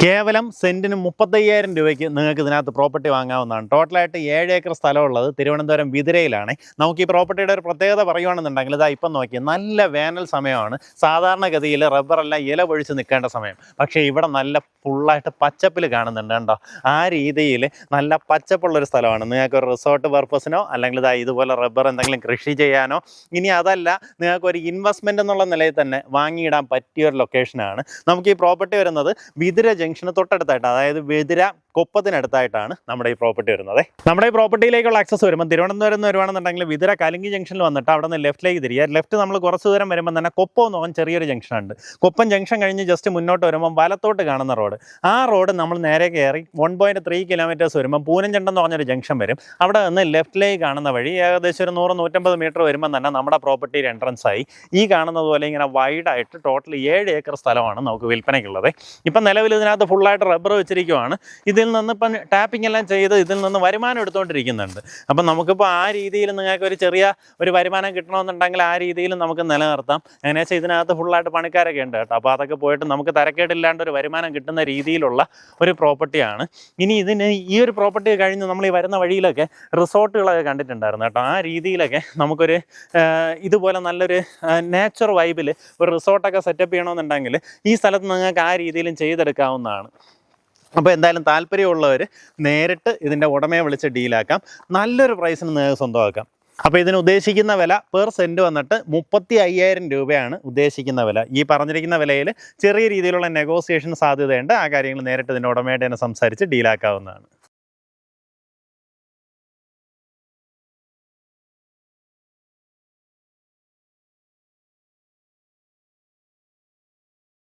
കേവലം സെൻറ്റിന് 35,000 രൂപയ്ക്ക് നിങ്ങൾക്ക് ഇതിനകത്ത് പ്രോപ്പർട്ടി വാങ്ങാവുന്നതാണ്. ടോട്ടലായിട്ട് 7 ഏക്കർ സ്ഥലമുള്ളത് തിരുവനന്തപുരം വിതുരയിലാണ്. നമുക്ക് ഈ പ്രോപ്പർട്ടിയുടെ ഒരു പ്രത്യേകത പറയുകയാണെന്നുണ്ടെങ്കിൽ ഇതാ ഇപ്പം നോക്കി, നല്ല വേനൽ സമയമാണ്. സാധാരണഗതിയിൽ റബ്ബറെല്ലാം ഇല പൊഴിച്ച് നിൽക്കേണ്ട സമയം. പക്ഷേ ഇവിടെ നല്ല ഫുള്ളായിട്ട് പച്ചപ്പിൽ കാണുന്നുണ്ട് കണ്ടോ. ആ രീതിയിൽ നല്ല പച്ചപ്പുള്ളൊരു സ്ഥലമാണ്. നിങ്ങൾക്ക് ഒരു റിസോർട്ട് പർപ്പസിനോ അല്ലെങ്കിൽ ഇതാ ഇതുപോലെ റബ്ബർ എന്തെങ്കിലും കൃഷി ചെയ്യാനോ, ഇനി അതല്ല നിങ്ങൾക്കൊരു ഇൻവെസ്റ്റ്മെൻറ്റ് എന്നുള്ള നിലയിൽ തന്നെ വാങ്ങിയിടാൻ പറ്റിയൊരു ലൊക്കേഷനാണ്. നമുക്ക് ഈ പ്രോപ്പർട്ടി വരുന്നത് വിതുര ജംഗ്ഷന് തൊട്ടടുത്തായിട്ട്, അതായത് വിതുര കൊപ്പത്തിനടുത്തായിട്ടാണ് നമ്മുടെ ഈ പ്രോപ്പർട്ടി വരുന്നത്. നമ്മുടെ ഈ പ്രോപ്പർട്ടിയിലേക്കുള്ള ആക്സസ് വരുമ്പോൾ തിരുവനന്തപുരം നിന്ന് വരുവാണെന്നുണ്ടെങ്കിൽ വിതുര കലിങ്കി ജംഗ്ഷനിൽ വന്നിട്ട് അവിടെ നിന്ന് ലെഫ്റ്റിലേക്ക് തിരിയുക. ലെഫ്റ്റ് നമ്മൾ കുറച്ച് ദൂരം വരുമ്പോൾ തന്നെ കൊപ്പം എന്ന് പറഞ്ഞ ചെറിയൊരു ജംഗ്ഷനുണ്ട്. കൊപ്പം ജംഗ്ഷൻ കഴിഞ്ഞ് ജസ്റ്റ് മുന്നോട്ട് വരുമ്പോൾ വലത്തോട്ട് കാണുന്ന റോഡ്, ആ റോഡ് നമ്മൾ നേരെ കയറി 1.3 കിലോമീറ്റേഴ്സ് വരുമ്പോൾ പൂനഞ്ചണ്ടം എന്ന് പറഞ്ഞൊരു ജംഗ്ഷൻ വരും. അവിടെ നിന്ന് ലെഫ്റ്റിലേക്ക് കാണുന്ന വഴി ഏകദേശം ഒരു 100-150 മീറ്റർ വരുമ്പോൾ തന്നെ നമ്മുടെ പ്രോപ്പർട്ടിയുടെ എൻട്രൻസ് ആയി. ഈ കാണുന്നത് പോലെ ഇങ്ങനെ വൈഡായിട്ട് ടോട്ടൽ 7 ഏക്കർ സ്ഥലമാണ് നമുക്ക് വിൽപ്പനയ്ക്കുള്ളത്. ഇപ്പം നിലവിൽ ഇതിനകത്ത് ഫുള്ളായിട്ട് റബ്ബർ വെച്ചിരിക്കുവാണ്. ഇതിൽ നിന്ന് ഇപ്പം ടാപ്പിംഗ് എല്ലാം ചെയ്ത് ഇതിൽ നിന്ന് വരുമാനം എടുത്തുകൊണ്ടിരിക്കുന്നുണ്ട്. അപ്പം നമുക്കിപ്പോൾ ആ രീതിയിൽ നിങ്ങൾക്ക് ഒരു ചെറിയ ഒരു വരുമാനം കിട്ടണമെന്നുണ്ടെങ്കിൽ ആ രീതിയിൽ നമുക്ക് നിലനിർത്താം. എങ്ങനെ വെച്ചാൽ ഇതിനകത്ത് ഫുള്ളായിട്ട് പണിക്കാരൊക്കെ ഉണ്ട് കേട്ടോ. അപ്പോൾ അതൊക്കെ പോയിട്ട് നമുക്ക് തരക്കേടില്ലാണ്ട് ഒരു വരുമാനം കിട്ടുന്ന രീതിയിലുള്ള ഒരു പ്രോപ്പർട്ടിയാണ്. ഇനി ഇതിന് ഈ ഒരു പ്രോപ്പർട്ടി കഴിഞ്ഞ് നമ്മൾ ഈ വരുന്ന വഴിയിലൊക്കെ റിസോർട്ടുകളൊക്കെ കണ്ടിട്ടുണ്ടായിരുന്നു കേട്ടോ. ആ രീതിയിലൊക്കെ നമുക്കൊരു ഇതുപോലെ നല്ലൊരു നേച്ചർ വൈബിൽ ഒരു റിസോർട്ടൊക്കെ സെറ്റപ്പ് ചെയ്യണമെന്നുണ്ടെങ്കിൽ ഈ സ്ഥലത്ത് നിങ്ങൾക്ക് ആ രീതിയിലും ചെയ്തെടുക്കാവുന്നതാണ്. അപ്പോൾ എന്തായാലും താല്പര്യമുള്ളവർ നേരിട്ട് ഇതിൻ്റെ ഉടമയെ വിളിച്ച് ഡീലാക്കാം. നല്ലൊരു പ്രൈസിന് നിങ്ങൾക്ക് സ്വന്തമാക്കാം. അപ്പോൾ ഇതിന് ഉദ്ദേശിക്കുന്ന വില പെർ സെൻറ്റ് വന്നിട്ട് 35,000 രൂപയാണ് ഉദ്ദേശിക്കുന്ന വില. ഈ പറഞ്ഞിരിക്കുന്ന വിലയിൽ ചെറിയ രീതിയിലുള്ള നെഗോസിയേഷൻ സാധ്യതയുണ്ട്. ആ കാര്യങ്ങൾ നേരിട്ട് ഇതിൻ്റെ ഉടമയുടെ തന്നെ സംസാരിച്ച് ഡീലാക്കാവുന്നതാണ്.